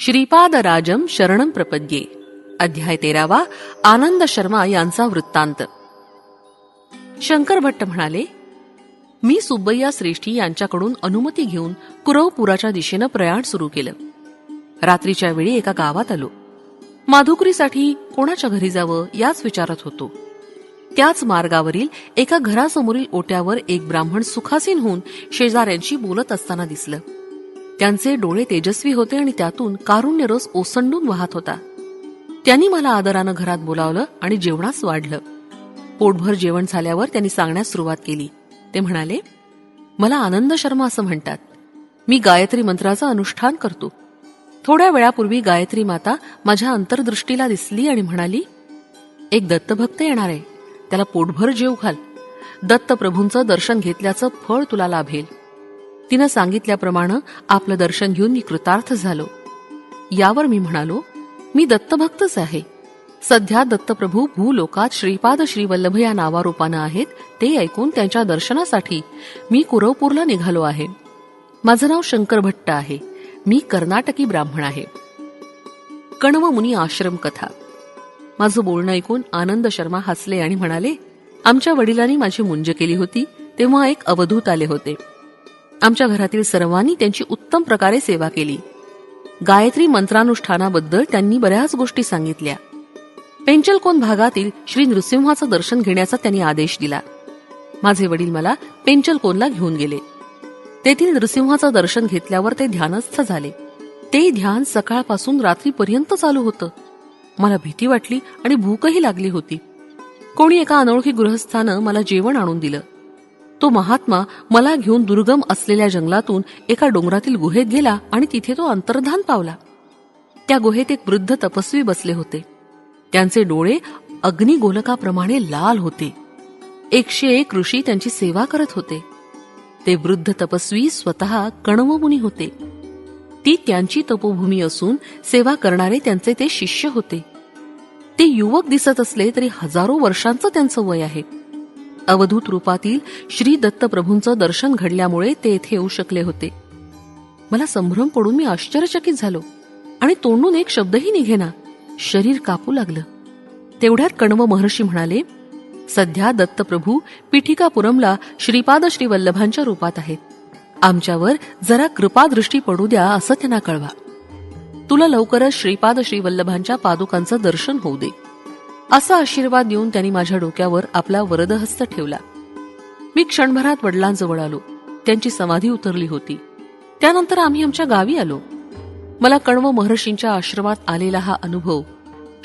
श्रीपादराजम शरणं प्रपद्ये. अध्याय 13. आनंद शर्मा यांचा वृत्तांत. शंकर भट्ट म्हणाले, मी सुब्बय्या श्रेष्ठी यांच्याकडून अनुमती घेऊन कुरवपुराच्या दिशेनं प्रयाण सुरू केलं. रात्रीच्या वेळी एका गावात आलो. माधुकरीसाठी कोणाच्या घरी जावं याच विचारत होतो. त्याच मार्गावरील एका घरासमोरील ओट्यावर एक ब्राह्मण सुखासीन होऊन शेजाऱ्यांशी बोलत असताना दिसलं. त्यांचे डोळे तेजस्वी होते आणि त्यातून कारुण्य रस ओसंडून वाहत होता. त्यांनी मला आदरानं घरात बोलावलं आणि जेवणास वाढलं. पोटभर जेवण झाल्यावर त्यांनी सांगण्यास सुरुवात केली. ते म्हणाले, मला आनंद शर्मा असं म्हणतात. मी गायत्री मंत्राचं अनुष्ठान करतो. थोड्या वेळापूर्वी गायत्री माता माझ्या अंतर्दृष्टीला दिसली आणि म्हणाली, एक दत्तभक्त येणार आहे, त्याला पोटभर जेव घाल. दत्तप्रभूंचं दर्शन घेतल्याचं फळ तुला लाभेल. तिनं सांगितल्याप्रमाणे आपलं दर्शन घेऊन मी कृतार्थ झालो. यावर मी म्हणालो, मी दत्तभक्तच आहे. सध्या दत्तप्रभू भूलोकात श्रीपाद श्रीवल्लभ या नावारूपानं आहेत. ते ऐकून त्यांच्या दर्शनासाठी मी कुरवपूरला निघालो आहे. माझं नाव शंकर भट्ट आहे. मी कर्नाटकी ब्राह्मण आहे. कण्व मुनी आश्रम कथा. माझं बोलणं ऐकून आनंद शर्मा हसले आणि म्हणाले, आमच्या वडिलांनी माझी मुंज केली होती तेव्हा एक अवधूत आले होते. आमच्या घरातील सर्वांनी त्यांची उत्तम प्रकारे सेवा केली. गायत्री मंत्रानुष्ठानाबद्दल त्यांनी बऱ्याच गोष्टी सांगितल्या. पेंचलकोन भागातील श्री नृसिंहाचं दर्शन घेण्याचा त्यांनी आदेश दिला. माझे वडील मला पेंचलकोनला घेऊन गेले. तेथील नृसिंहाचं दर्शन घेतल्यावर ते ध्यानस्थ झाले. ते ध्यान सकाळपासून रात्रीपर्यंत चालू होतं. मला भीती वाटली आणि भूकही लागली होती. कोणी एका अनोळखी गृहस्थानं मला जेवण आणून दिलं. तो महात्मा मला घेऊन दुर्गम असलेल्या जंगलातून एका डोंगरातील गुहेत गेला आणि तिथे तो अंतर्धान पावला. त्या गुहेत एक वृद्ध तपस्वी बसले होते. त्यांचे डोळे अग्निगोलकाप्रमाणे लाल होते. 101 ऋषी त्यांची सेवा करत होते. ते वृद्ध तपस्वी स्वतः कण्व मुनी होते. ती त्यांची तपोभूमी असून सेवा करणारे त्यांचे ते शिष्य होते. ते युवक दिसत असले तरी हजारो वर्षांचं त्यांचं वय आहे. अवधूत रूपातील श्री दत्तप्रभूंचं दर्शन घडल्यामुळे ते येथे येऊ शकले होते. मला संभ्रम पडून मी आश्चर्यचकित झालो आणि तोंडून एक शब्दही निघेना. शरीर कापू लागलं. तेवढ्यात कण्व महर्षी म्हणाले, सध्या दत्तप्रभू पिठिकापुरमला श्रीपाद श्रीवल्लभांच्या रूपात आहेत. आमच्यावर जरा कृपादृष्टी पडू द्या असं त्यांना कळवा. तुला लवकरच श्रीपाद श्रीवल्लभांच्या पादुकांचं दर्शन होऊ दे. असा आशीर्वाद देऊन त्यांनी माझ्या डोक्यावर आपला वरदहस्त ठेवला. मी क्षणभरात वडिलांजवळ आलो. त्यांची समाधी उतरली होती. त्यानंतर आम्ही आमच्या गावी आलो. मला कण्व महर्षींच्या आश्रमात आलेला हा अनुभव,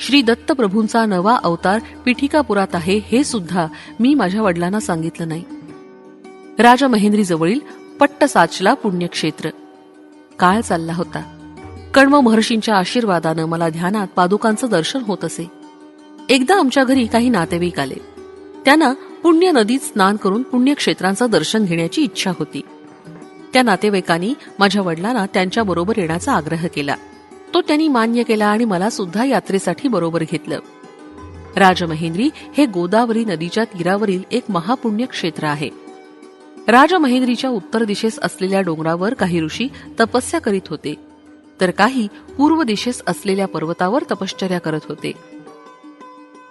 श्री दत्तप्रभूंचा नवा अवतार पिठिकापुरात आहे, हे सुद्धा मी माझ्या वडिलांना सांगितलं नाही. राजमहेंद्रीजवळील पट्टसाचला पुण्यक्षेत्र. काळ चालला होता. कण्व महर्षींच्या आशीर्वादानं मला ध्यानात पादुकांचं दर्शन होत असे. एकदा आमच्या घरी काही नातेवाईक आले. त्यांना पुण्य नदीत स्नान करून पुण्यक्षेत्रांचं दर्शन घेण्याची इच्छा होती. त्या नातेवाईकांनी माझ्या वडिलांना त्यांच्याबरोबर येण्याचा आग्रह केला. तो त्यांनी मान्य केला आणि मला सुद्धा यात्रेसाठी बरोबर घेतलं. राजमहेंद्री हे गोदावरी नदीच्या तीरावरील एक महापुण्य क्षेत्र आहे. राजमहेंद्रीच्या उत्तर दिशेस असलेल्या डोंगरावर काही ऋषी तपस्या करीत होते, तर काही पूर्व दिशेस असलेल्या पर्वतावर तपश्चर्या करत होते.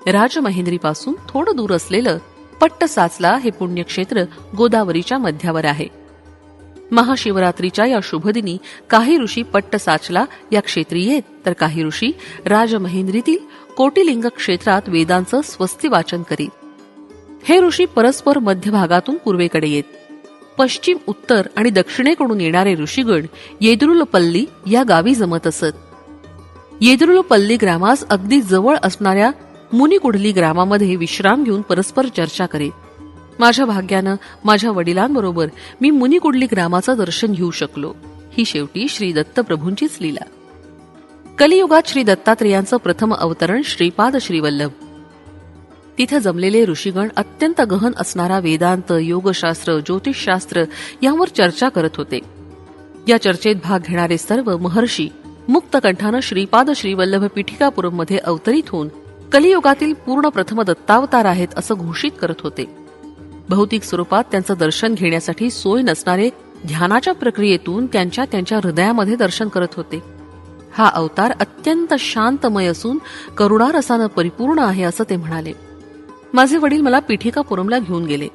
राजमहेंद्रीपासून थोडं दूर असलेलं पट्टसाचला हे पुण्यक्षेत्र गोदावरीच्या मध्यावर आहे. महाशिवरात्रीच्या या शुभदिनी काही ऋषी पट्टसाचला या क्षेत्री येत, तर काही ऋषी राजमहेंद्रीतील कोटिलिंग क्षेत्रात वेदांचं स्वस्ती वाचन करीत. हे ऋषी परस्पर मध्यभागातून पूर्वेकडे येत. पश्चिम, उत्तर आणि दक्षिणेकडून येणारे ऋषीगण येदरुलपल्ली या गावी जमत असत. येदरुलपल्ली ग्रामास अगदी जवळ असणाऱ्या मुनिकुडली ग्रामामध्ये विश्राम घेऊन परस्पर चर्चा करीत. माझ्या भाग्यानं माझ्या वडिलांबरोबर मी मुनिकुडली ग्रामाचं दर्शन घेऊ शकलो. ही शेवटी श्री दत्तप्रभूंचीच लीला. कलियुगात श्री दत्तात्रेयांचं प्रथम अवतरण श्रीपाद श्रीवल्लभ. तिथे जमलेले ऋषीगण अत्यंत गहन असणारा वेदांत, योगशास्त्र, ज्योतिषशास्त्र यावर चर्चा करत होते. या चर्चेत भाग घेणारे सर्व महर्षी मुक्तकंठानं श्रीपाद श्रीवल्लभ पिठिकापुरममध्ये अवतरित होऊन कलियुगातील पूर्ण प्रथम दत्तावतार आहेत असं घोषित करत होते. भौतिक स्वरूपात त्यांचं दर्शन घेण्यासाठी सोय नसणारे ध्यानाच्या प्रक्रियेतून त्यांच्या हृदयामध्ये दर्शन करत होते. हा अवतार अत्यंत शांतमय असून करुणारसानं परिपूर्ण आहे असं ते म्हणाले. माझे वडील मला पीठिकापुरमला घेऊन गेले.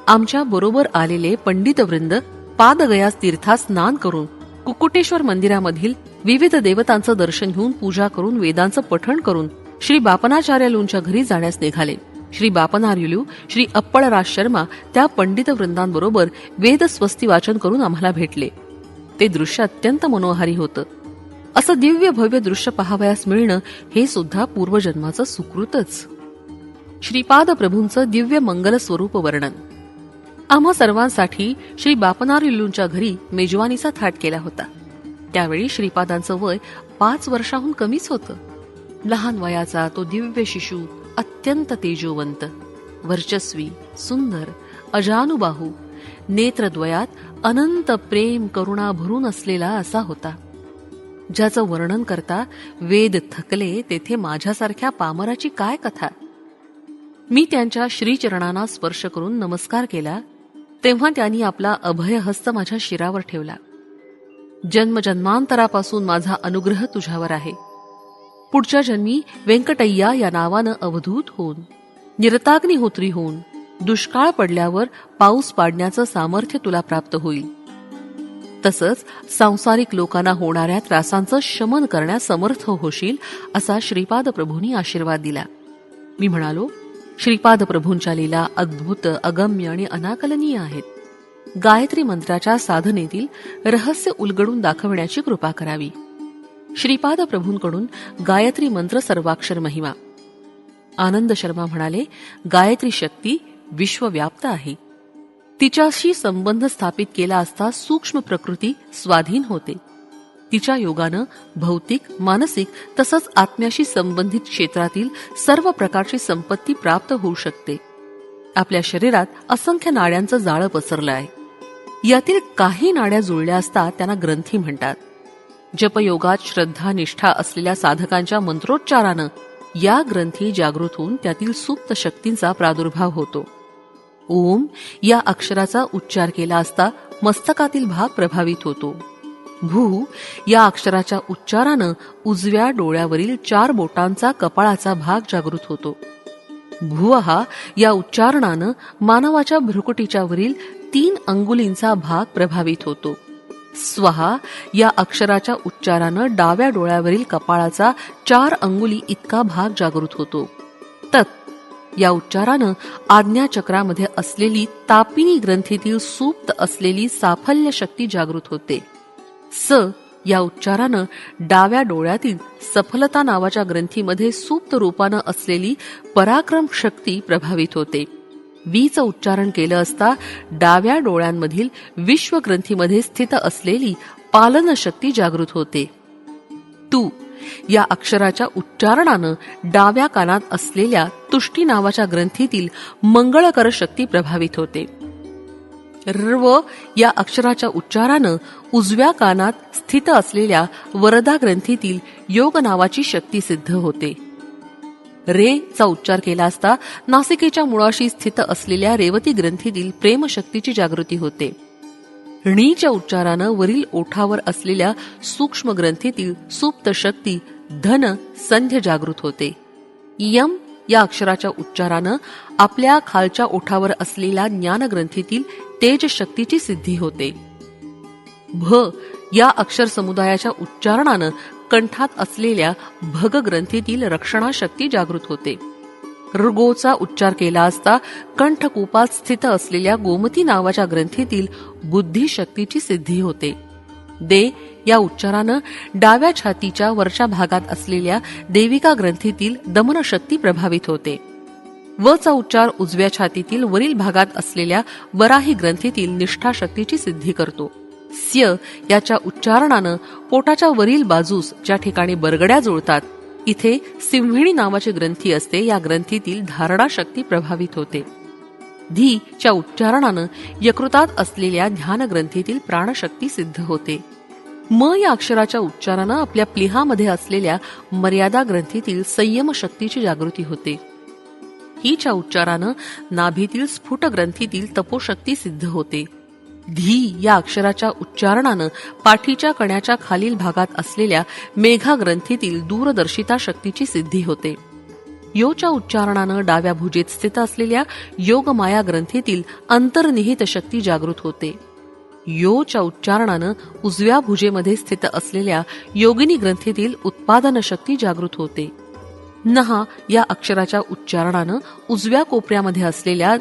आमच्या बरोबर आलेले पंडितवृंद पादगयास तीर्थात स्नान करून कुक्कुटेश्वर मंदिरामधील विविध देवतांचं दर्शन घेऊन पूजा करून वेदांचं पठण करून श्री बापनाचार्यालूंच्या घरी जाण्यास निघाले. श्री बापनार्युलू श्री अप्पळराज शर्मा त्या पंडितवृंदांबरोबर वेद स्वस्ती वाचन करून आम्हाला भेटले. ते दृश्य अत्यंत मनोहारी होतं. असं दिव्य भव्य दृश्य पाहावयास मिळणं हे सुद्धा पूर्वजन्माचं सुकृतच. श्रीपाद प्रभूंचं दिव्य मंगल स्वरूप वर्णन. आम्हा सर्वांसाठी श्री बापनार्युलूंच्या घरी मेजवानीचा थाट केला होता. त्यावेळी श्रीपादांचं वय 5 वर्षाहून कमीच होतं. लहान वयाचा तो दिव्य शिशू अत्यंत तेजोवंत, वर्चस्वी, सुंदर, अजानुबाहू, नेत्रद्वयात अनंत प्रेम करुणा भरून असलेला असा होता. ज्याचं वर्णन करता वेद थकले तेथे माझ्यासारख्या पामराची काय कथा. मी त्यांच्या श्रीचरणांना स्पर्श करून नमस्कार केला तेव्हा त्यांनी आपला अभयहस्त माझ्या शिरावर ठेवला. जन्मजन्मांतरापासून माझा अनुग्रह तुझ्यावर आहे. पुढच्या जन्मी व्यंकटय्या या नावानं अवधूत होऊन, निरताग्निहोत्री होऊन, दुष्काळ पडल्यावर पाऊस पाडण्याचं सामर्थ्य तुला प्राप्त होईल. तसंच सांसारिक लोकांना होणाऱ्या त्रासांचं शमन करण्यास समर्थ होशील असा श्रीपाद प्रभूंनी आशीर्वाद दिला. मी म्हणालो, श्रीपाद प्रभूंच्या लीला अद्भुत, अगम्य आणि अनाकलनीय आहेत. गायत्री मंत्राच्या साधनेतील रहस्य उलगडून दाखवण्याची कृपा करावी. श्रीपाद प्रभूंकडून गायत्री मंत्र सर्वाक्षर महिमा. आनंद शर्मा म्हणाले, गायत्री शक्ती विश्वव्याप्त आहे. तिच्याशी संबंध स्थापित केला असता सूक्ष्म प्रकृती स्वाधीन होते. तिच्या योगानं भौतिक, मानसिक तसंच आत्म्याशी संबंधित क्षेत्रातील सर्व प्रकारची संपत्ती प्राप्त होऊ शकते. आपल्या शरीरात असंख्य नाड्यांचं जाळं पसरलं आहे. यातील काही नाड्या जुळल्या असता त्यांना ग्रंथी म्हणतात. जपयोगात श्रद्धा निष्ठा असलेल्या साधकांच्या मंत्रोच्चारानं या ग्रंथी जागृत होऊन त्यातील सुप्त शक्तींचा प्रादुर्भाव होतो. ओम या अक्षराचा उच्चार केला असता मस्तकातील भाग प्रभावित होतो. भू या अक्षराच्या उच्चारानं उजव्या डोळ्यावरील 4 बोटांचा कपाळाचा भाग जागृत होतो. भुवहा या उच्चारणानं मानवाच्या भ्रुकुटीच्या वरील 3 अंगुलींचा भाग प्रभावित होतो. स्वहा या अक्षराच्या उच्चारानं डाव्या डोळ्यावरील कपाळाचा 4 अंगुली इतका भाग जागृत होतो. तत् या उच्चारानं आज्ञाचक्रामध्ये असलेली तापिनी ग्रंथीतील सुप्त असलेली साफल्य शक्ती जागृत होते. स या उच्चारानं डाव्या डोळ्यातील सफलता नावाच्या ग्रंथीमध्ये सुप्त रूपानं असलेली पराक्रम शक्ती प्रभावित होते. वीचं उच्चारण केलं असता डाव्या डोळ्यांमधील विश्व ग्रंथीमध्ये स्थित असलेली पालन शक्ती जागृत होते. तू या अक्षराच्या उच्चारणानं डाव्या कानात असलेल्या तुष्टी नावाच्या ग्रंथीतील मंगळकर शक्ती प्रभावित होते. रव या अक्षराच्या उच्चारानं उजव्या कानात स्थित असलेल्या वरदा ग्रंथीतील योग नावाची शक्ती सिद्ध होते. रे चा उच्चार केला असता नासिकेच्या मुळाशी स्थित असलेल्या रेवती ग्रंथीतील प्रेमशक्तीची जागृती होते. णीच्या उच्चारानं वरील ओठावर असलेल्या सूक्ष्म ग्रंथीतील सुप्त शक्ती धन संध्य जागृत होते. यम या अक्षराच्या उच्चारानं आपल्या खालच्या ओठावर असलेल्या ज्ञान ग्रंथीतील तेज शक्तीची सिद्धी होते. भ या अक्षर समुदायाच्या उच्चारणानं कंठात असलेल्या भग ग्रंथीतील रक्षणाशक्ती जागृत होते. ऋगोचा उच्चार केला असता कंठकूपात स्थित असलेल्या गोमती नावाच्या ग्रंथीतील बुद्धी शक्तीची सिद्धी होते. दे या उच्चारानं डाव्या छातीच्या वरच्या भागात असलेल्या देविका ग्रंथीतील दमनशक्ती प्रभावित होते. व चा उच्चार उजव्या छातीतील वरील भागात असलेल्या वराही ग्रंथीतील निष्ठा शक्तीची सिद्धी करतो. स्य याच्या उच्चारणानं पोटाच्या वरील बाजूस ज्या ठिकाणी बरगड्या जुळतात इथे सिंहिणी नावाची ग्रंथी असते. या ग्रंथीतील धारणा शक्ती प्रभावित होते. धी च्या उच्चारणानं यकृतात असलेल्या ध्यान ग्रंथीतील प्राणशक्ती सिद्ध होते. म या अक्षराच्या उच्चारानं आपल्या प्लिहामध्ये असलेल्या मर्यादा ग्रंथीतील संयम शक्तीची जागृती होते. ही च्या उच्चारानं नाभीतील स्फुट ग्रंथीतील तपोशक्ती सिद्ध होते. धी या अक्षराच्या उच्चारणानं पाठीच्या कण्याच्या खालील भागात असलेल्या मेघा ग्रंथीतील दूरदर्शिता शक्तीची सिद्धी होते. योच्या उच्चारणानं डाव्या भुजेत स्थित असलेल्या योगमाया ग्रंथीतील अंतर्निहित शक्ती जागृत होते. योच्या उच्चारणानं उजव्या भुजेमध्ये स्थित असलेल्या योगिनी ग्रंथीतील उत्पादन शक्ती जागृत होते. नहा या अक्षराच्या उच्चारणानं उजव्या कोपऱ्यामध्ये असलेल्या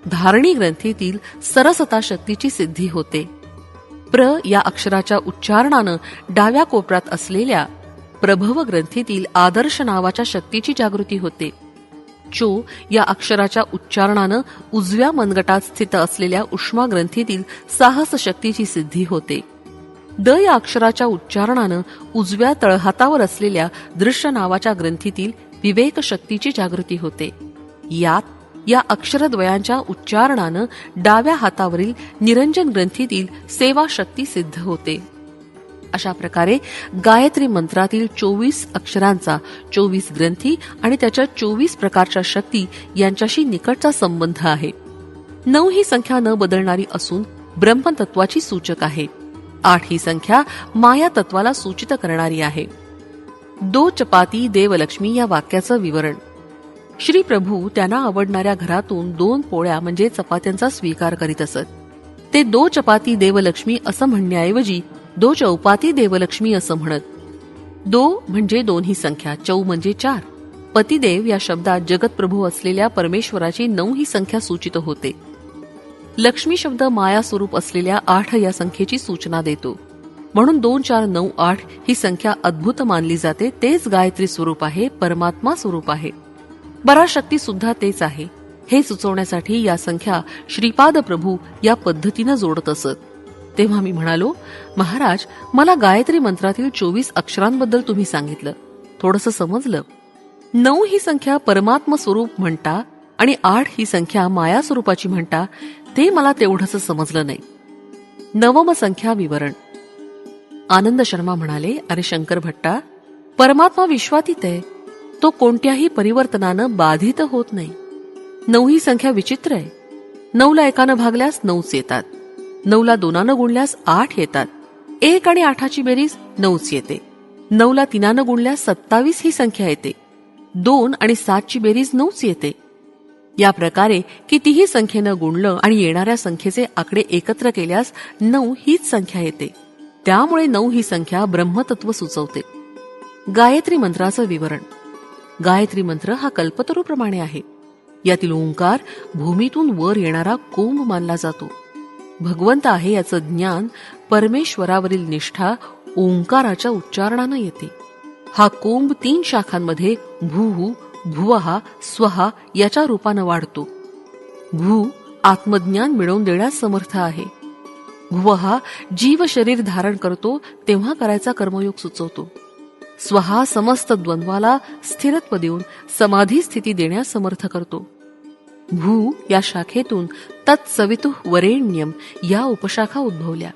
धारणी ग्रंथीतील सरसता शक्तीची सिद्धी होते. प्र या अक्षराच्या उच्चारणानं डाव्या कोपऱ्यात असलेल्या प्रभव ग्रंथीतील आदर्श नावाच्या शक्तीची जागृती होते. चो या अक्षराच्या उच्चारणानं उजव्या मनगटात स्थित असलेल्या उष्मा ग्रंथीतील साहस शक्तीची सिद्धी होते. द या अक्षराच्या उच्चारणानं उजव्या तळहातावर असलेल्या दृश्य नावाच्या ग्रंथीतील विवेक शक्तीची जागृती होते. यात या अक्षरद्वयांच्या उच्चारणानं डाव्या हातावरील निरंजन ग्रंथीतील सेवा शक्ती सिद्ध होते. अशा प्रकारे गायत्री मंत्रातील 24 अक्षरांचा 24 ग्रंथी आणि त्याच्या 24 प्रकारच्या शक्ती यांच्याशी निकटचा संबंध आहे. 9 ही संख्या न बदलणारी असून ब्रह्मतत्वाची सूचक आहे. 8 ही संख्या माया तत्वाला सूचित करणारी आहे. 2 चपाती देवलक्ष्मी या वाक्याचं विवरण. श्री प्रभू त्यांना आवडणाऱ्या घरातून 2 पोळ्या म्हणजे चपात्यांचा स्वीकार करीत असत. ते 2 चपाती देवलक्ष्मी असं म्हणण्याऐवजी 2 चौपाती देवलक्ष्मी असं म्हणत. 2 म्हणजे 2 ही संख्या, चौ म्हणजे 4. पतिदेव या शब्दात जगतप्रभू असलेल्या परमेश्वराची 9 ही संख्या सूचित होते. लक्ष्मी शब्द माया स्वरूप असलेल्या 8 या संख्येची सूचना देतो. म्हणून 2 4 9 8 ही संख्या अद्भुत मानली जाते. तेच गायत्री स्वरूप आहे, परमात्मा स्वरूप आहे. पराशक्ती सुद्धा तेच आहे हे सुचवण्यासाठी या संख्या श्रीपाद प्रभू या पद्धतीनं जोडत असत. तेव्हा मी म्हणालो, महाराज मला गायत्री मंत्रातील 24 अक्षरांबद्दल तुम्ही सांगितलं, थोडंसं समजलं. 9 ही संख्या परमात्म स्वरूप म्हणता आणि 8 ही संख्या माया स्वरूपाची म्हणता ते मला तेवढंच समजलं नाही. 9व संख्या विवरण. आनंद शर्मा म्हणाले, अरे शंकर भट्टा, परमात्मा विश्वातीत आहे. तो कोणत्याही परिवर्तनानं बाधित होत नाही. 9 ही संख्या विचित्र आहे. 9ला 1 भागल्यास 9च येतात. 9ला 2 गुणल्यास 8 येतात. 1 आणि 8ची बेरीज 9च येते. 9ला 3 गुणल्यास 27 ही संख्या येते. 2 आणि 7ची बेरीज 9च येते. या प्रकारे कितीही संख्येनं गुणलं आणि येणाऱ्या संख्येचे आकडे एकत्र केल्यास 9 हीच संख्या येते. त्यामुळे 9 ही संख्या ब्रह्मतत्व सुचवते. गायत्री मंत्राचं विवरण. गायत्री मंत्र हा कल्पतरूप्रमाणे आहे. यातील ओंकार भूमीतून वर येणारा कोंब मानला जातो. भगवंत आहे याचं ज्ञान, परमेश्वरावरील निष्ठा ओंकाराच्या उच्चारणानं येते. हा कोंब 3 शाखांमध्ये भूहू, भुवहा, स्वहा याच्या रूपानं वाढतो. भू आत्मज्ञान मिळवून देण्यास समर्थ आहे. भुवहा जीव शरीर धारण करतो तेव्हा करायचा कर्मयोग सुचवतो. स्वहा समस्त द्वंद्वाला स्थिरत्व देऊन समाधी स्थिती देण्यास समर्थ करतो. भू या शाखेतून तत्सवितुः वरेण्यम या उपशाखा उद्भवल्या.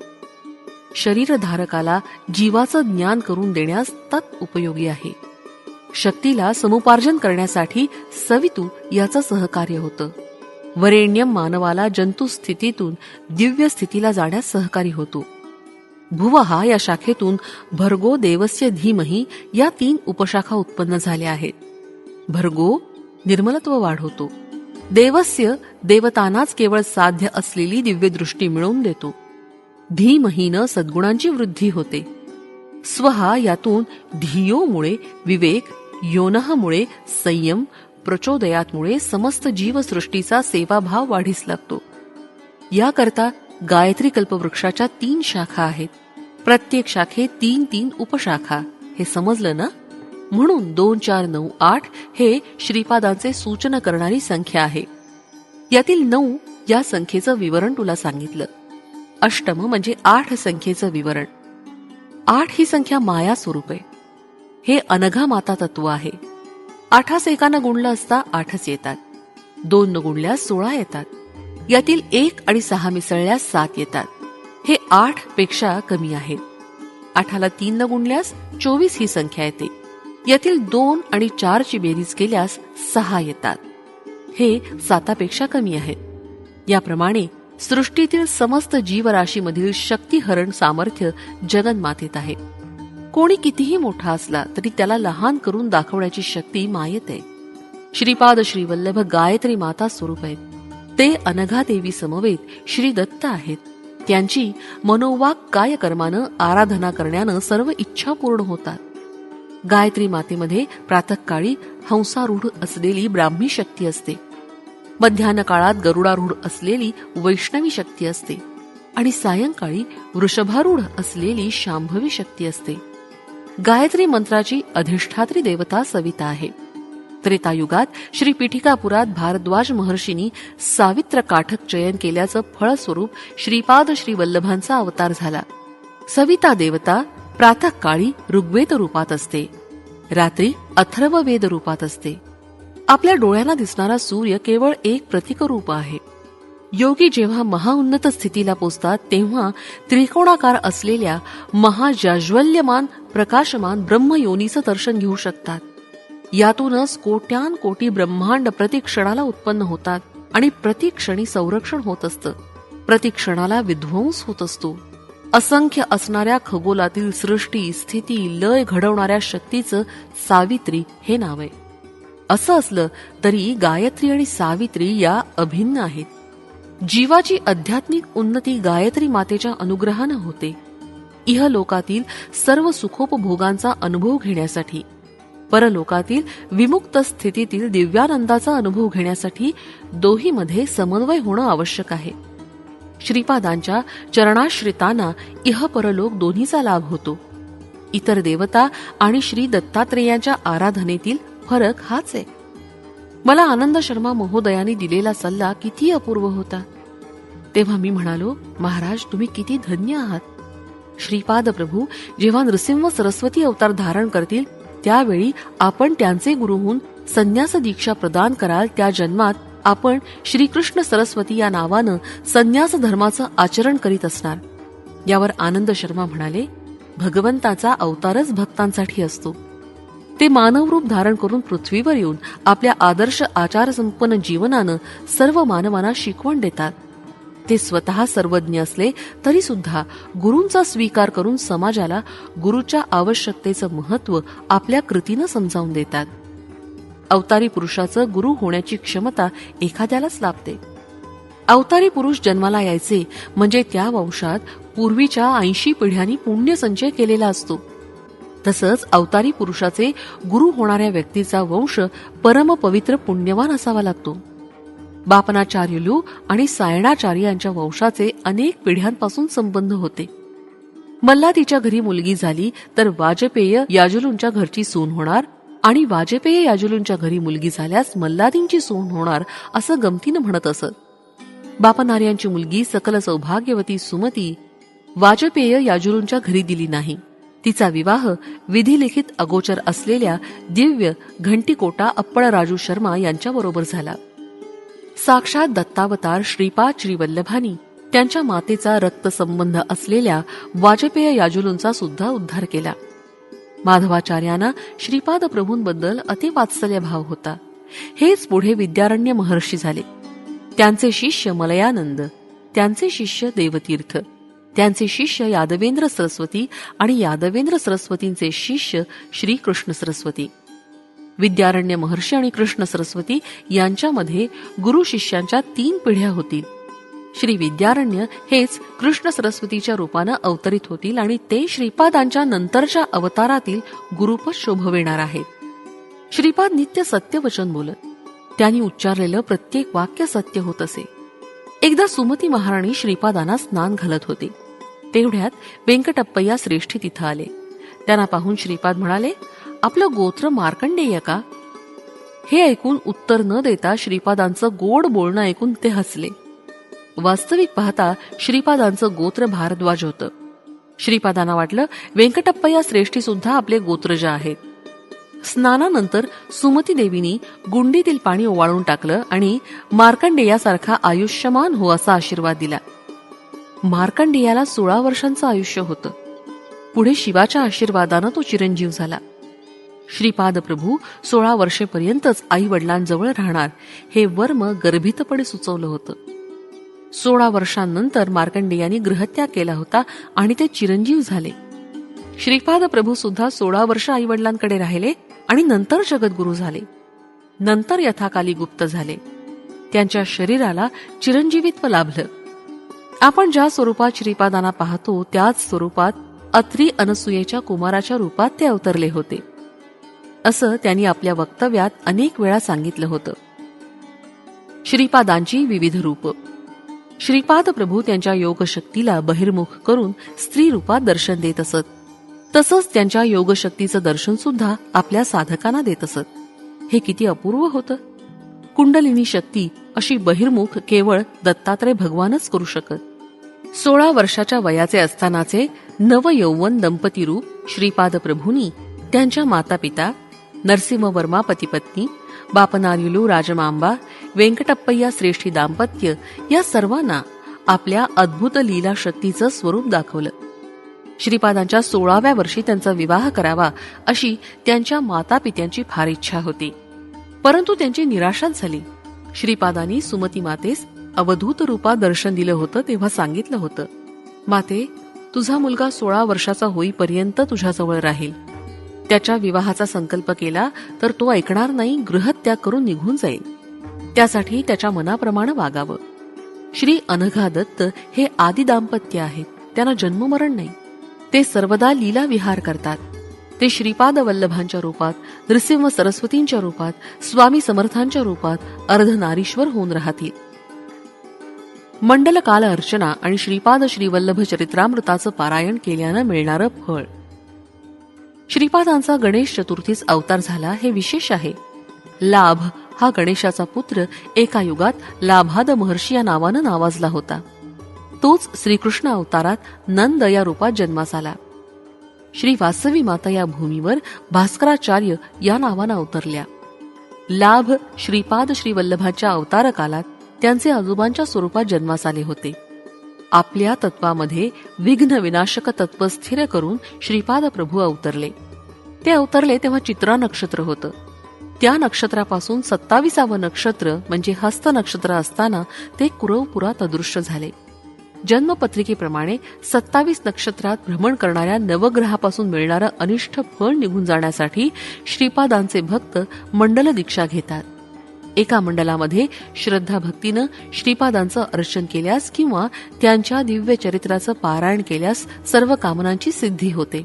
शरीरधारकाला जीवाचं ज्ञान करून देण्यास तत् उपयोगी आहे. शक्तीला समुपार्जन करण्यासाठी सवितू याचं सहकार्य होतं. वरेण्यम मानवाला जंतू स्थितीतून दिव्य स्थितीला जाण्यास सहकारी होतो. भुवहा या शाखेतून भर्गो देवस्य धीमहि या 3 उपशाखा उत्पन्न झाल्या आहेत. भर्गो निर्मलत्व वाढवतो. देवस्य देवतांनाच केवळ साध्य असलेली दिव्यदृष्टी मिळवून देतो. धीमहीनं सद्गुणांची वृद्धी होते. स्वहा यातून धियोमुळे विवेक, योनहमुळे संयम, प्रचोदयातमुळे समस्त जीवसृष्टीचा सेवाभाव वाढीस लागतो. याकरता गायत्री कल्पवृक्षाच्या 3 शाखा आहेत. प्रत्येक शाखेत 3-3 उपशाखा. हे समजलं ना? म्हणून 2 4 9 8 हे श्रीपादांचे सूचना करणारी संख्या आहे. यातील 9 या संख्येचं विवरण तुला सांगितलं. अष्टम म्हणजे 8 संख्येचं विवरण. 8 ही संख्या माया स्वरूप आहे. हे अनघा माता तत्व आहे. 8 1 गुणलं असता 8च येतात. 2 गुणल्यास 16 येतात. यातील 1 आणि 6 मिसळल्यास 7 येतात. हे 8 पेक्षा कमी आहेत. 8ला 3 गुणल्यास 24 ही संख्या येते. यातील 2 आणि 4ची बेरीज केल्यास 6 येतात. हे 7 पेक्षा कमी आहेत. याप्रमाणे सृष्टीतील समस्त जीवराशीमधील शक्तिहरण सामर्थ्य जगन्मातेत आहे. कोणी कितीही मोठा असला तरी त्याला लहान करून दाखवण्याची शक्ती मायेत आहे. श्रीपाद श्रीवल्लभ गायत्री माता स्वरूप आहेत. ते अनघा देवी समवेत श्री दत्त आहेत. त्यांची मनोवाक काय कर्मानं आराधना करण्यानं सर्व इच्छा पूर्ण होतात. गायत्री मातेमध्ये प्रातःकाळी हंसारूढ असलेली ब्राह्मी शक्ती असते, मध्यान्ह काळात गरुडारूढ असलेली वैष्णवी शक्ती असते आणि सायंकाळी वृषभारूढ असलेली शांभवी शक्ती असते. गायत्री मंत्राची अधिष्ठात्री देवता सविता आहे. त्रेतायुगात श्री पीठिकापुरात भारद्वाज महर्षींनी सावित्र काठक चयन केल्याचं फळस्वरूप श्रीपाद श्रीवल्लभांचा अवतार झाला. सविता देवता प्रातःकाळी ऋग्वेद रूपात असते, रात्री अथर्ववेद रूपात असते. आपल्या डोळ्यांना दिसणारा सूर्य केवळ एक प्रतिकरूप आहे. योगी जेव्हा महाउन्नत स्थितीला पोचतात तेव्हा त्रिकोणाकार असलेल्या महाजाज्वल्यमान प्रकाशमान ब्रह्मयोनीचं दर्शन घेऊ शकतात. यातूनच कोट्यान कोटी ब्रह्मांड प्रतिक्षणाला उत्पन्न होतात आणि प्रतिक्षणी संरक्षण होत असतं, प्रतिक्षणाला विध्वंस होत असतो. असंख्य असणाऱ्या खगोलातील सृष्टी स्थिती लय घडवणाऱ्या शक्तीचं सावित्री हे नाव आहे. असं असलं तरी गायत्री आणि सावित्री या अभिन्न आहेत. जीवाची आध्यात्मिक उन्नती गायत्री मातेच्या अनुग्रहानं होते. इहलोकातील सर्व सुखोपभोगांचा अनुभव घेण्यासाठी, परलोकातील विमुक्त स्थितीतील दिव्यानंदाचा अनुभव घेण्यासाठी दोहीमध्ये समन्वय होणं आवश्यक आहे. श्रीपादांच्या चरणाश्रितांना इह परलोक दोन्हीचा लाभ होतो. इतर देवता आणि श्री दत्तात्रेयांच्या आराधनेतील फरक हाच आहे. मला आनंद शर्मा महोदयांनी दिलेला सल्ला किती अपूर्व होता. तेव्हा मी म्हणालो, महाराज तुम्ही किती धन्य आहात. श्रीपाद प्रभू जेव्हा नृसिंह सरस्वती अवतार धारण करतील त्यावेळी आपण त्यांचे गुरु होऊन संन्यास दीक्षा प्रदान कराल. त्या जन्मात आपण श्रीकृष्ण सरस्वती या नावानं संन्यास धर्माचं आचरण करीत असणार. यावर आनंद शर्मा म्हणाले, भगवंताचा अवतारच भक्तांसाठी असतो. ते मानवरूप धारण करून पृथ्वीवर येऊन आपल्या आदर्श आचारसंपन्न जीवनानं सर्व मानवांना शिकवण देतात. ते स्वतः सर्वज्ञ असले तरी सुद्धा गुरूंचा स्वीकार करून समाजाला गुरूच्या आवश्यकतेचं महत्त्व आपल्या कृतीनं समजावून देतात. अवतारी पुरुषाचं गुरु होण्याची क्षमता एखाद्यालाच लाभते. अवतारी पुरुष जन्माला यायचे म्हणजे त्या वंशात पूर्वीच्या 80 पिढ्यांनी पुण्यसंचय केलेला असतो. तसंच अवतारी पुरुषाचे गुरु होणाऱ्या व्यक्तीचा वंश परम पवित्र पुण्यवान असावा लागतो. बापनाचार्युलू आणि सायणाचार्य यांच्या वंशाचे अनेक पिढ्यांपासून संबंध होते. मल्लादीच्या घरी मुलगी झाली तर वाजपेय याजुलूंच्या घरची सून होणार आणि वाजपेय याजुलूंच्या घरी मुलगी झाल्यास मल्लादींची सून होणार असं गमतीनं म्हणत असत. बापनार्यांची मुलगी सकल सौभाग्यवती सुमती वाजपेय याजुलूंच्या घरी दिली नाही. तिचा विवाह विधिलिखित अगोचर असलेल्या दिव्य घंटीकोटा अप्पळराजू शर्मा यांच्याबरोबर झाला. साक्षात दत्तावतार श्रीपाद श्रीवल्लभांनी त्यांच्या मातेचा रक्तसंबंध असलेल्या वाजपेय याजुलूंचा सुद्धा उद्धार केला. माधवाचार्यांना श्रीपाद प्रभूंबद्दल अतिवात्सल्य भाव होता. हेच पुढे विद्यारण्य महर्षी झाले. त्यांचे शिष्य मलयानंद, त्यांचे शिष्य देवतीर्थ, त्यांचे शिष्य यादवेंद्र सरस्वती आणि यादवेंद्र सरस्वतींचे शिष्य श्री कृष्ण सरस्वती. विद्यारण्य महर्षी आणि कृष्ण सरस्वती यांच्यामध्ये गुरु शिष्यांच्या 3 पिढ्या होतील. श्री विद्यारण्य हेच कृष्ण सरस्वतीच्या रूपानं अवतरित होतील आणि ते श्रीपादांच्या नंतरच्या अवतारातील गुरुपद शोभविणार आहेत. श्रीपाद नित्य सत्यवचन बोलत. त्यांनी उच्चारलेलं प्रत्येक वाक्य सत्य होत असे. एकदा सुमती महाराणी श्रीपादांना स्नान घालत होते. तेवढ्यात वेंकटप्पय्या श्रेष्ठी तिथं आले. त्यांना पाहून श्रीपाद म्हणाले, आपलं गोत्र मार्कंडेय का? हे ऐकून उत्तर न देता श्रीपादांचं गोड बोलणं ऐकून ते हसले. वास्तविक पाहता श्रीपादांचं गोत्र भारद्वाज होतं. श्रीपादांना वाटलं वेंकटप्पय्या श्रेष्ठी सुद्धा आपले गोत्रज आहेत. स्नानानंतर सुमती देवीनी गुंडीतील पाणी ओवाळून टाकलं आणि मार्कंडेयासारखा आयुष्यमान हो असा आशीर्वाद दिला. मार्कंडेयाला 16 वर्षांचं आयुष्य होतं. पुढे शिवाच्या आशीर्वादानं तो चिरंजीव झाला. श्रीपाद प्रभू 16 वर्षेपर्यंतच आई वडिलांजवळ राहणार हे वर्म गर्भितपणे सुचवलं होतं. 16 वर्षांनंतर मार्कंडेयाने गृहत्याग केला होता आणि ते चिरंजीव झाले. श्रीपाद प्रभू सुद्धा 16 वर्ष आईवडिलांकडे राहिले आणि नंतर जगद्गुरू झाले. नंतर यथाकाली गुप्त झाले. त्यांच्या शरीराला चिरंजीवित्व लाभलं. आपण ज्या स्वरूपात श्रीपादांना पाहतो त्याच स्वरूपात अत्री अनसूयेच्या कुमाराच्या रूपात ते अवतरले होते, असं त्यांनी आपल्या वक्तव्यात अनेक वेळा सांगितलं होतं. श्रीपादांची विविध रूप. श्रीपाद प्रभू त्यांच्या योगशक्तीला बहिर्मुख करून स्त्री रूपात दर्शन देत असत. तसंच त्यांच्या योगशक्तीचं दर्शन सुद्धा आपल्या साधकांना देत असत. हे किती अपूर्व होतं. कुंडलिनी शक्ती अशी बहिर्मुख केवळ दत्तात्रय भगवानच करू शकत. 16 वर्षाच्या वयाचे असतानाचे नवयौवन दंपती रूप श्रीपाद प्रभूंनी त्यांच्या मातापिता नरसिंहवर्मा पतिपत्नी, बापनार्युलू राजमांबा, वेंकटप्पय्या श्रेष्ठी दाम्पत्य या सर्वांना आपल्या अद्भुत लीला शक्तीचं स्वरूप दाखवलं. श्रीपादांच्या 16व्या वर्षी त्यांचा विवाह करावा अशी त्यांच्या मातापित्यांची फार इच्छा होती, परंतु त्यांची निराशाच झाली. श्रीपादांनी सुमती मातेस अवधूत रूपात दर्शन दिलं होतं तेव्हा सांगितलं होतं, माते, तुझा मुलगा 16 वर्षाचा होईपर्यंत तुझ्याजवळ राहील. त्याच्या विवाहाचा संकल्प केला तर तो ऐकणार नाही, गृहत्याग करून निघून जाईल. त्यासाठी त्याच्या मनाप्रमाणे वागावं. श्री अनघा दत्त हे आदि दाम्पत्य आहेत. त्यांना जन्ममरण नाही. ते सर्वदा लीला विहार करतात. ते श्रीपाद वल्लभांच्या रूपात, नृसिंह सरस्वतींच्या रूपात, स्वामी समर्थांच्या रूपात अर्धनारीश्वर होऊन राहतील. मंडलकाल अर्चना आणि श्रीपाद श्रीवल्लभ चरित्रामृताचं पारायण केल्यानं मिळणारं फळ. श्रीपादांचा गणेश चतुर्थीस अवतार झाला हे विशेष आहे. लाभ हा गणेशाचा पुत्र एका युगात लाभाद महर्षी या नावानं नावाजला होता. तोच श्रीकृष्ण अवतारात नंद या रूपात जन्मास आला. श्री वासवी माता या भूमीवर भास्कराचार्य या नावानं अवतरल्या. लाभ श्रीपाद श्रीवल्लभाच्या अवतार कालात त्यांचे आजोबांच्या स्वरूपात जन्मास आले होते. आपल्या तत्वामध्ये विघ्न विनाशक तत्व स्थिर करून श्रीपाद प्रभू अवतरले. ते अवतरले तेव्हा चित्रा नक्षत्र होतं. त्या नक्षत्रापासून 27वं नक्षत्र म्हणजे हस्त नक्षत्र असताना ते कुरवपुरात अदृश्य झाले. जन्मपत्रिकेप्रमाणे 27 नक्षत्रात भ्रमण करणाऱ्या नवग्रहापासून मिळणारं अनिष्ट फळ निघून जाण्यासाठी श्रीपादांचे भक्त मंडल दीक्षा घेतात. एका मंडलामध्ये श्रद्धा भक्तीनं श्रीपादांचं अर्चन केल्यास किंवा त्यांच्या दिव्य चरित्राचं पारायण केल्यास सर्व कामनांची सिद्धी होते.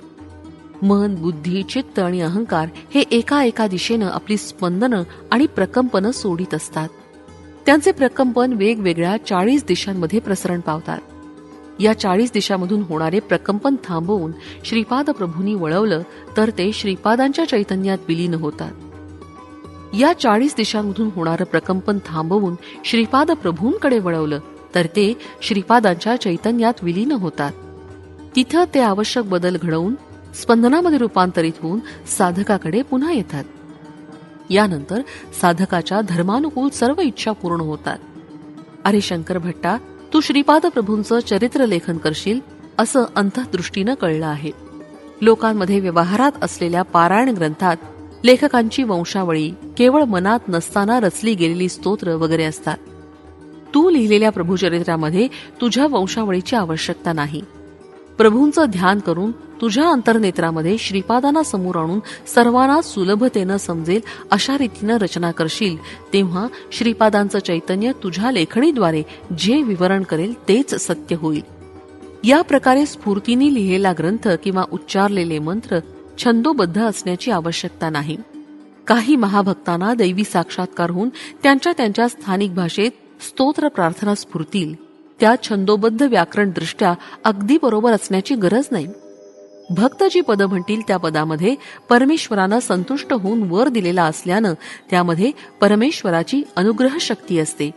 मन, बुद्धी, चित्त आणि अहंकार हे एका एका दिशेनं आपली स्पंदनं आणि प्रकंपनं सोडित असतात. त्यांचे प्रकंपन वेगवेगळ्या 40 दिशांमध्ये प्रसरण पावतात. या 40 दिशांमधून होणारे प्रकंपन थांबवून श्रीपाद प्रभूंनी वळवलं तर ते श्रीपादांच्या चैतन्यात विलीन होतात. या 40 दिशांमधून होणारं प्रकंपन थांबवून श्रीपाद प्रभूंकडे वळवलं तर ते श्रीपादांच्या चैतन्यात विलीन होतात. तिथं ते आवश्यक बदल घडवून स्पंदनामध्ये रूपांतरित होऊन साधकाकडे पुन्हा येतात. यानंतर साधकाच्या धर्मानुकूल सर्व इच्छा पूर्ण होतात. अरे शंकर भट्टा, तू श्रीपाद प्रभूंचं चरित्र लेखन करशील असं अंतःदृष्टीनं कळलं आहे. लोकांमध्ये व्यवहारात असलेल्या पारायण ग्रंथात लेखकांची वंशावळी केवळ मनात नसताना रचली गेलेली स्तोत्र वगैरे असतात. तू लिहिलेल्या प्रभूचरित्रामध्ये तुझ्या वंशावळीची आवश्यकता नाही. प्रभूंचं ध्यान करून तुझ्या अंतर्नेत्रामध्ये श्रीपादांना समोर आणून सर्वांना सुलभतेनं समजेल अशा रीतीनं रचना करशील तेव्हा श्रीपादांचं चैतन्य तुझ्या लेखणीद्वारे जे विवरण करेल तेच सत्य होईल. या प्रकारे स्फूर्तीने लिहिलेला ग्रंथ किंवा उच्चारलेले मंत्र छंदोबद्ध असण्याची आवश्यकता नाही. काही महाभक्तांना दैवी साक्षात्कार होऊन त्यांच्या त्यांच्या स्थानिक भाषेत स्तोत्र प्रार्थना स्फुरतील. त्या छंदोबद्ध व्याकरण दृष्ट्या अगदी बरोबर असण्याची गरज नाही. भक्त जी पद म्हणतील त्या पदामध्ये परमेश्वरानं संतुष्ट होऊन वर दिलेला असल्यानं त्यामध्ये परमेश्वराची अनुग्रह शक्ती असते.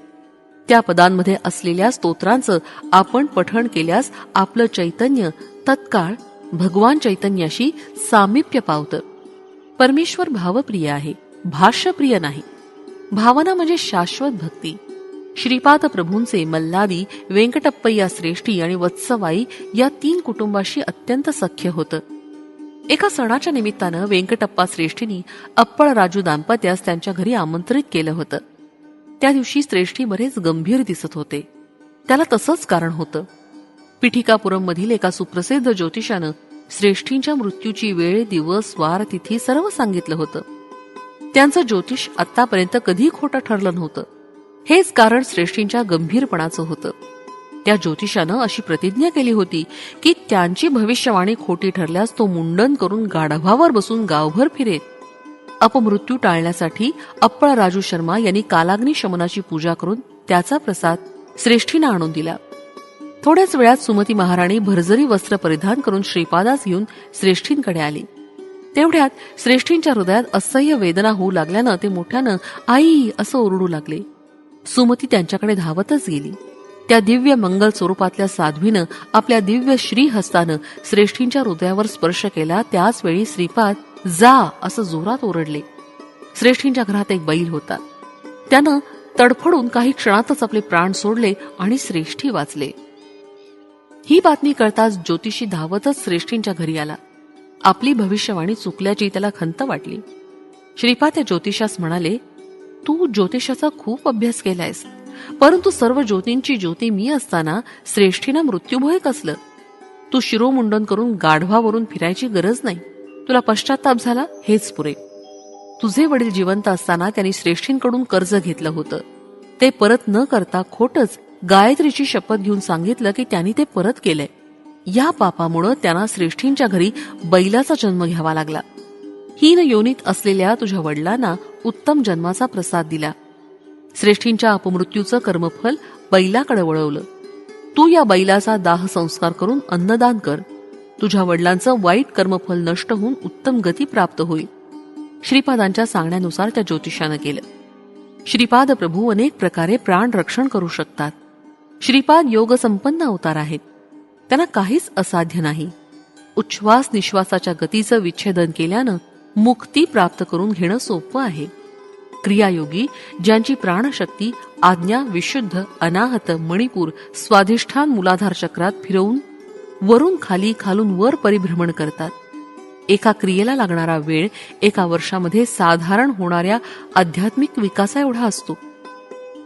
त्या पदांमध्ये असलेल्या स्तोत्रांचं आपण पठण केल्यास आपलं चैतन्य तत्काळ भगवान चैतन्याशी सामिप्य पावतं. परमेश्वर भावप्रिय आहे, भाष्यप्रिय नाही. भावना म्हणजे शाश्वत भक्ती. श्रीपाद प्रभूंचे मल्लादी, वेंकटप्पय्या श्रेष्ठी आणि वत्सवाई या 3 कुटुंबाशी अत्यंत सख्य होतं. एका सणाच्या निमित्तानं वेंकटप्पा श्रेष्ठींनी अप्पळ राजू दाम्पत्यास त्यांच्या घरी आमंत्रित केलं होतं. त्या दिवशी श्रेष्ठी बरेच गंभीर दिसत होते. त्याला तसंच कारण होतं. पिठिकापुरममधील एका सुप्रसिद्ध ज्योतिषानं श्रेष्ठींच्या मृत्यूची वेळ, दिवस, वार, तिथी सर्व सांगितलं होतं. त्यांचं ज्योतिष आतापर्यंत कधी खोटं ठरलं नव्हतं. हेच कारण श्रेष्ठींच्या गंभीरपणाचं होतं. त्या ज्योतिषानं अशी प्रतिज्ञा केली होती की त्यांची भविष्यवाणी खोटी ठरल्यास तो मुंडन करून गाढवावर बसून गावभर फिरेल. अपमृत्यू टाळण्यासाठी अप्पळ राजू शर्मा यांनी कालाग्नी शमनाची पूजा करून त्याचा प्रसाद श्रेष्ठींना आणून दिला. थोड्याच वेळात सुमती महाराणी भरजरी वस्त्र परिधान करून श्रीपादास घेऊन श्रेष्ठींकडे आली. तेवढ्यात श्रेष्ठींच्या हृदयात असह्य वेदना होऊ लागल्यानं ते मोठ्यानं आई असं ओरडू लागले. सुमती त्यांच्याकडे धावतच गेली. त्या दिव्य मंगल स्वरूपातल्या साध्वीनं आपल्या दिव्य श्रीहस्तानं श्रेष्ठींच्या हृदयावर स्पर्श केला. त्याच वेळी श्रीपाद जा असं जोरात ओरडले. श्रेष्ठींच्या घरात एक बैल होता. त्यानं तडफडून काही क्षणातच आपले प्राण सोडले आणि श्रेष्ठी वाचले. ही बातमी कळताच ज्योतिषी धावतच श्रेष्ठींच्या घरी आला. आपली भविष्यवाणी चुकल्याची त्याला खंत वाटली. श्रीपाद त्या ज्योतिषास म्हणाले, तू ज्योतिषाचा खूप अभ्यास केलायस, परंतु सर्व ज्योतींची ज्योती मी असताना श्रेष्ठींना मृत्यूभय कसलं? तू शिरोमुंडन करून गाढवावरून फिरायची गरज नाही. तुला पश्चाताप झाला हेच पुरे. तुझे वडील जिवंत असताना त्यांनी श्रेष्ठींकडून कर्ज घेतलं होतं. ते परत न करता खोटच गायत्रीची शपथ घेऊन सांगितलं की त्यांनी ते परत केलंय. या पापामुळं त्यांना श्रेष्ठींच्या घरी बैलाचा जन्म घ्यावा लागला. हीन योनीत असलेल्या तुझ्या वडिलांना उत्तम जन्माचा प्रसाद दिला. श्रेष्ठींच्या अपमृत्यूचं कर्मफल बैलाकडे वळवलं. तू या बैलाचा दाह संस्कार करून अन्नदान कर. तुझ्या वडिलांचं वाईट कर्मफल नष्ट होऊन उत्तम गती प्राप्त होईल. श्रीपादांच्या सांगण्यानुसार त्या ज्योतिषानं केलं. श्रीपाद प्रभू अनेक प्रकारे प्राण रक्षण करू शकतात. श्रीपाद योगसंपन्न अवतार आहेत. त्यांना काहीच असाध्य नाही. उच्छ्वास निश्वासाच्या गतीचं विच्छेदन केल्यानं मुक्ती प्राप्त करून घेणं सोपं आहे. क्रियायोगी ज्यांची प्राणशक्ती आज्ञा, विशुद्ध, अनाहत, मणिपूर, स्वाधिष्ठान मूलाधार चक्रात फिरवून वरून खाली, खालून वर परिभ्रमण करतात. एका क्रियेला लागणारा वेळ 1 वर्षामध्ये साधारण होणाऱ्या आध्यात्मिक विकासा एवढा असतो.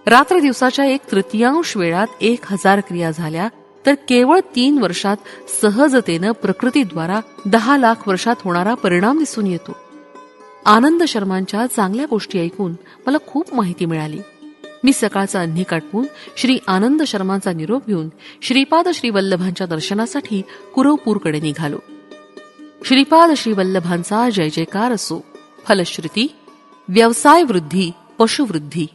रात्र दिवसाच्या 1/3 वेळात 1000 क्रिया झाल्या तर केवळ 3 वर्षात सहजतेनं प्रकृतीद्वारा 10 लाख वर्षात होणारा परिणाम दिसून येतो. आनंद शर्मांच्या चांगल्या गोष्टी ऐकून मला खूप माहिती मिळाली. मी सकाळचा अन्नी काटपून श्री आनंद शर्मांचा निरोप घेऊन श्रीपाद श्रीवल्लभांच्या दर्शनासाठी कुरवपूरकडे निघालो. श्रीपाद श्रीवल्लभांचा जय जयकार असो. फलश्रुती व्यवसाय वृद्धी, पशुवृद्धी.